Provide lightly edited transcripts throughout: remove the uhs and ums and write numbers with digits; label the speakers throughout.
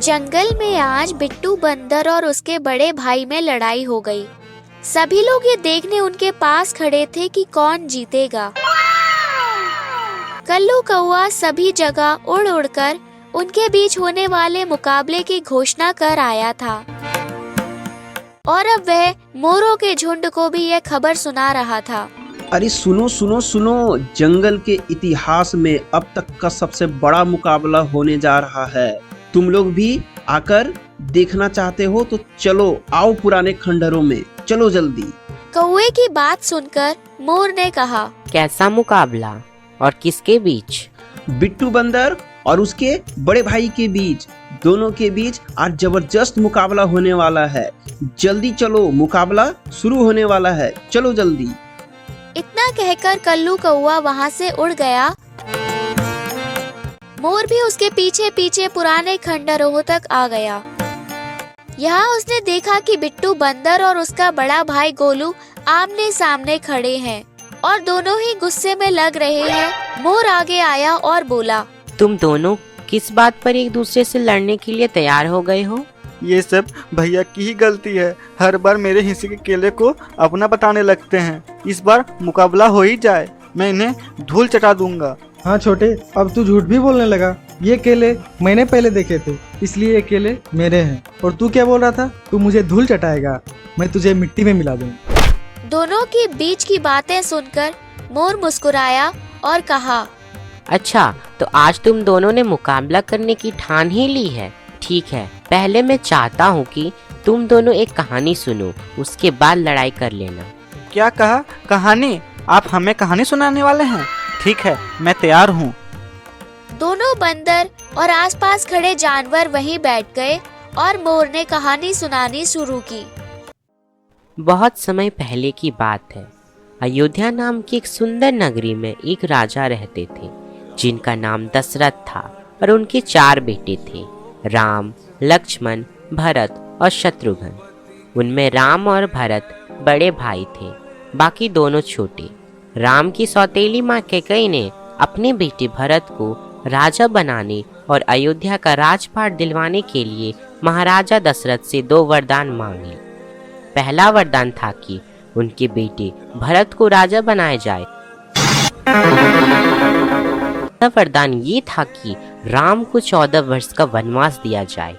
Speaker 1: जंगल में आज बिट्टू बंदर और उसके बड़े भाई में लड़ाई हो गई। सभी लोग ये देखने उनके पास खड़े थे कि कौन जीतेगा। कल्लू कौआ सभी जगह उड़ उड़कर उनके बीच होने वाले मुकाबले की घोषणा कर आया था और अब वह मोरों के झुंड को भी यह खबर सुना रहा था।
Speaker 2: अरे सुनो सुनो सुनो, जंगल के इतिहास में अब तक का सबसे बड़ा मुकाबला होने जा रहा है। तुम लोग भी आकर देखना चाहते हो तो चलो, आओ पुराने खंडहरों में, चलो जल्दी।
Speaker 1: कौवे की बात सुनकर मोर ने कहा,
Speaker 3: कैसा मुकाबला और किसके बीच?
Speaker 2: बिट्टू बंदर और उसके बड़े भाई के बीच, दोनों के बीच आज जबरदस्त मुकाबला होने वाला है। जल्दी चलो, मुकाबला शुरू होने वाला है, चलो जल्दी।
Speaker 1: इतना कहकर कल्लू कौआ वहाँ से उड़ गया। मोर भी उसके पीछे पीछे पुराने खंडहरों तक आ गया। यहाँ उसने देखा कि बिट्टू बंदर और उसका बड़ा भाई गोलू आमने सामने खड़े हैं और दोनों ही गुस्से में लग रहे हैं। मोर आगे आया और बोला,
Speaker 3: तुम दोनों किस बात पर एक दूसरे से लड़ने के लिए तैयार हो गए हो?
Speaker 4: ये सब भैया की ही गलती है। हर बार मेरे हिस्से के केले को अपना बताने लगते हैं। इस बार मुकाबला हो ही जाए, मैं इन्हें धूल चटा दूंगा।
Speaker 5: हाँ छोटे, अब तू झूठ भी बोलने लगा। ये केले मैंने पहले देखे थे, इसलिए ये केले मेरे हैं। और तू क्या बोल रहा था? तू मुझे धूल चटाएगा, मैं तुझे मिट्टी में मिला दूंगा।
Speaker 1: दोनों के बीच की बातें सुनकर मोर मुस्कुराया और कहा,
Speaker 3: अच्छा, तो आज तुम दोनों ने मुकाबला करने की ठान ही ली है। ठीक है, पहले मैं चाहता हूँ कि तुम दोनों एक कहानी सुनो, उसके बाद लड़ाई कर लेना।
Speaker 4: क्या कहा? कहानी? आप हमें कहानी सुनाने वाले हैं? ठीक है, मैं तैयार हूँ।
Speaker 1: दोनों बंदर और आसपास खड़े जानवर वहीं बैठ गए और मोर ने कहानी सुनानी शुरू की।
Speaker 3: बहुत समय पहले की बात है। अयोध्या नाम की एक सुंदर नगरी में एक राजा रहते थे, जिनका नाम दशरथ था और उनके 4 बेटे थे, राम, लक्ष्मण, भरत और शत्रुघ्न। उनमें राम और भरत बड़े भाई थे, बाकी दोनों छोटे। राम की सौतेली माँ कैकेयी ने अपने बेटे भरत को राजा बनाने और अयोध्या का राजपाट दिलवाने के लिए महाराजा दशरथ से 2 वरदान मांगे। पहला वरदान था कि उनके बेटे भरत को राजा बनाया जाए। दूसरा वरदान ये था कि राम को 14 वर्ष का वनवास दिया जाए।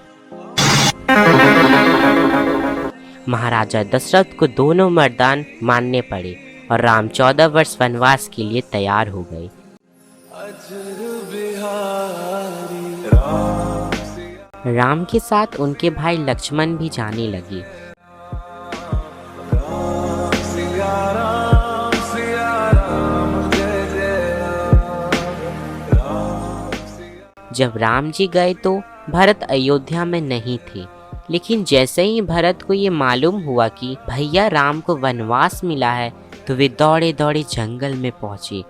Speaker 3: महाराजा दशरथ को दोनों वरदान मानने पड़े और राम 14 वर्ष वनवास के लिए तैयार हो गए। राम के साथ उनके भाई लक्ष्मण भी जाने लगे। जब राम जी गए तो भरत अयोध्या में नहीं थे, लेकिन जैसे ही भरत को ये मालूम हुआ कि भैया राम को वनवास मिला है, तो वे दौड़े दौड़े जंगल में पहुंचे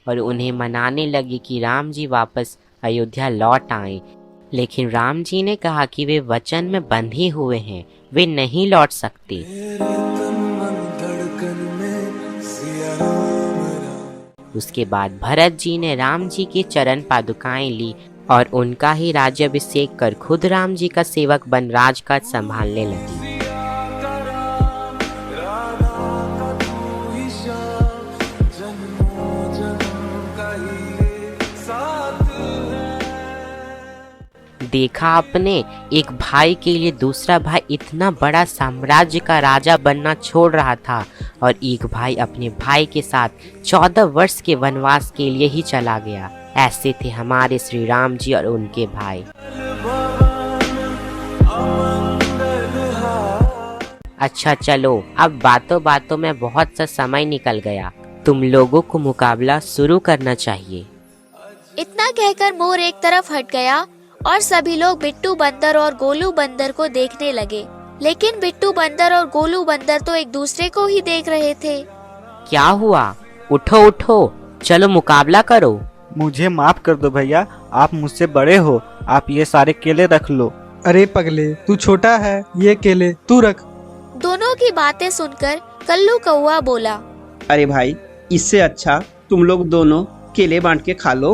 Speaker 3: और उन्हें मनाने लगे कि राम जी वापस अयोध्या लौट आए। लेकिन राम जी ने कहा कि वे वचन में बंधे हुए हैं, वे नहीं लौट सकते। उसके बाद भरत जी ने राम जी के चरण पादुकाएं ली और उनका ही राज्याभिषेक कर खुद राम जी का सेवक बन राजकाज संभालने लगे। देखा आपने, एक भाई के लिए दूसरा भाई इतना बड़ा साम्राज्य का राजा बनना छोड़ रहा था और एक भाई अपने भाई के साथ 14 वर्ष के वनवास के लिए ही चला गया। ऐसे थे हमारे श्री राम जी और उनके भाई। अच्छा चलो, अब बातों बातों में बहुत सा समय निकल गया, तुम लोगों को मुकाबला शुरू करना चाहिए।
Speaker 1: इतना कहकर मोर एक तरफ हट गया और सभी लोग बिट्टू बंदर और गोलू बंदर को देखने लगे। लेकिन बिट्टू बंदर और गोलू बंदर तो एक दूसरे को ही देख रहे थे।
Speaker 3: क्या हुआ? उठो उठो, चलो मुकाबला करो।
Speaker 4: मुझे माफ कर दो भैया, आप मुझसे बड़े हो। आप ये सारे केले रख लो,
Speaker 5: अरे पगले, तू छोटा है, ये केले तू रख।
Speaker 1: दोनों की बातें सुनकर कल्लू कौआ बोला,
Speaker 2: अरे भाई, इससे अच्छा तुम लोग दोनों केले बांट के खा लो,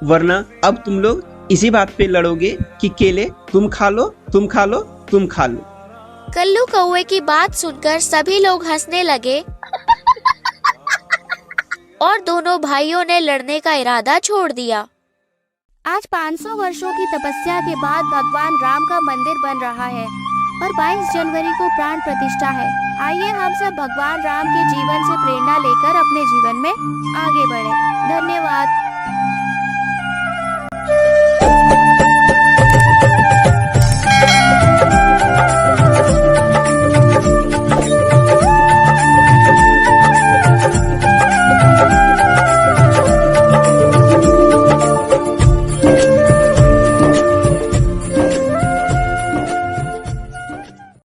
Speaker 2: वरना अब तुम लोग इसी बात पे लड़ोगे कि केले तुम खा लो, तुम खा लो, तुम खा लो।
Speaker 1: कल्लू कौवे की बात सुनकर सभी लोग हंसने लगे और दोनों भाइयों ने लड़ने का इरादा छोड़ दिया।
Speaker 6: आज 500 वर्षों की तपस्या के बाद भगवान राम का मंदिर बन रहा है और 22 जनवरी को प्राण प्रतिष्ठा है। आइए हम सब भगवान राम के जीवन से प्रेरणा लेकर अपने जीवन में आगे बढ़े। धन्यवाद।